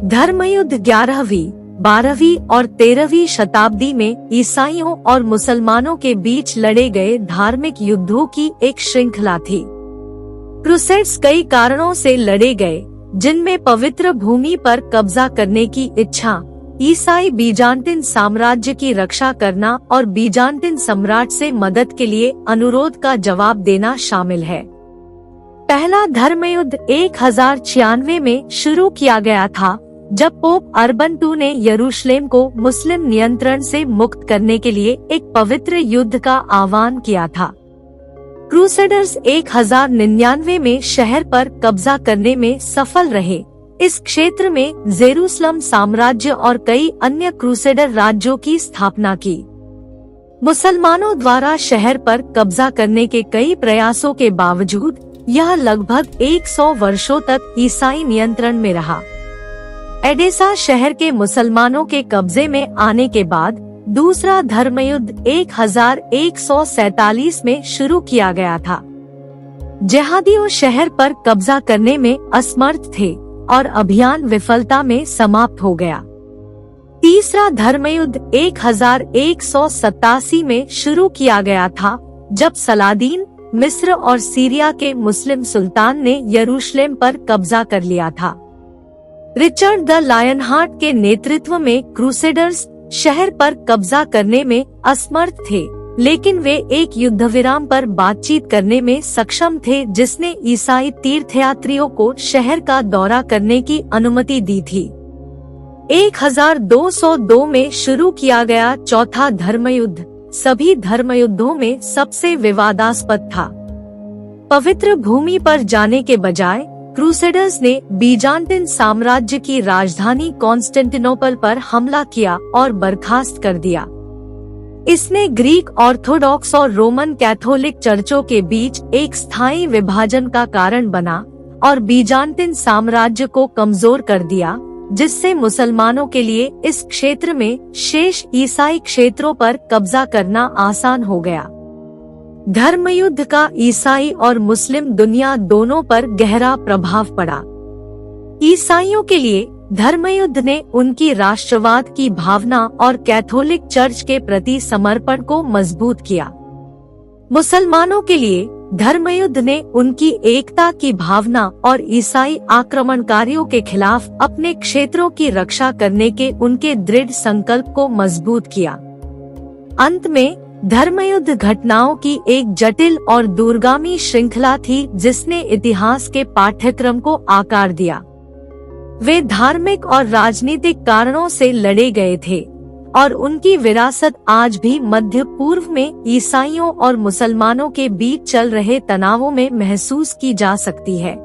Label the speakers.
Speaker 1: धर्मयुद्ध 11वीं, 12वीं और 13वीं शताब्दी में ईसाइयों और मुसलमानों के बीच लड़े गए धार्मिक युद्धों की एक श्रृंखला थी। क्रूसेड्स कई कारणों से लड़े गए, जिनमें पवित्र भूमि पर कब्जा करने की इच्छा, ईसाई बीजान्टिन साम्राज्य की रक्षा करना और बीजान्टिन सम्राट से मदद के लिए अनुरोध का जवाब देना शामिल है। पहला धर्मयुद्ध 1096 में शुरू किया गया था, जब पोप अर्बन II ने यरूशलेम को मुस्लिम नियंत्रण से मुक्त करने के लिए एक पवित्र युद्ध का आह्वान किया था। क्रूसेडर्स 1099 में शहर पर कब्जा करने में सफल रहे। इस क्षेत्र में जेरूसलम साम्राज्य और कई अन्य क्रूसेडर राज्यों की स्थापना की। मुसलमानों द्वारा शहर पर कब्जा करने के कई प्रयासों के बावजूद यह लगभग 100 वर्षों तक ईसाई नियंत्रण में रहा। एडेसा शहर के मुसलमानों के कब्जे में आने के बाद दूसरा धर्मयुद्ध 1147 में शुरू किया गया था। जेहादियों शहर पर कब्जा करने में असमर्थ थे और अभियान विफलता में समाप्त हो गया। तीसरा धर्मयुद्ध 1187 में शुरू किया गया था, जब सलादीन मिस्र और सीरिया के मुस्लिम सुल्तान ने यरूशलेम पर कब्जा कर लिया था। रिचर्ड द लायनहार्ट के नेतृत्व में क्रूसेडर्स शहर पर कब्जा करने में असमर्थ थे, लेकिन वे एक युद्धविराम पर बातचीत करने में सक्षम थे, जिसने ईसाई तीर्थयात्रियों को शहर का दौरा करने की अनुमति दी थी। 1202 में शुरू किया गया चौथा धर्मयुद्ध सभी धर्मयुद्धों में सबसे विवादास्पद था। पवित्र भूमि पर जाने के बजाय क्रूसेडर्स ने बीजान्टिन साम्राज्य की राजधानी कॉन्स्टेंटिनोपल पर हमला किया और बर्खास्त कर दिया। इसने ग्रीक ऑर्थोडॉक्स और रोमन कैथोलिक चर्चों के बीच एक स्थायी विभाजन का कारण बना और बीजान्टिन साम्राज्य को कमजोर कर दिया, जिससे मुसलमानों के लिए इस क्षेत्र में शेष ईसाई क्षेत्रों पर कब्जा करना आसान हो गया। धर्मयुद्ध का ईसाई और मुस्लिम दुनिया दोनों पर गहरा प्रभाव पड़ा। ईसाइयों के लिए धर्मयुद्ध ने उनकी राष्ट्रवाद की भावना और कैथोलिक चर्च के प्रति समर्पण को मजबूत किया। मुसलमानों के लिए धर्मयुद्ध ने उनकी एकता की भावना और ईसाई आक्रमणकारियों के खिलाफ अपने क्षेत्रों की रक्षा करने के उनके दृढ़ संकल्प को मजबूत किया। अंत में धर्मयुद्ध घटनाओं की एक जटिल और दूरगामी श्रृंखला थी, जिसने इतिहास के पाठ्यक्रम को आकार दिया। वे धार्मिक और राजनीतिक कारणों से लड़े गए थे और उनकी विरासत आज भी मध्य पूर्व में ईसाइयों और मुसलमानों के बीच चल रहे तनावों में महसूस की जा सकती है।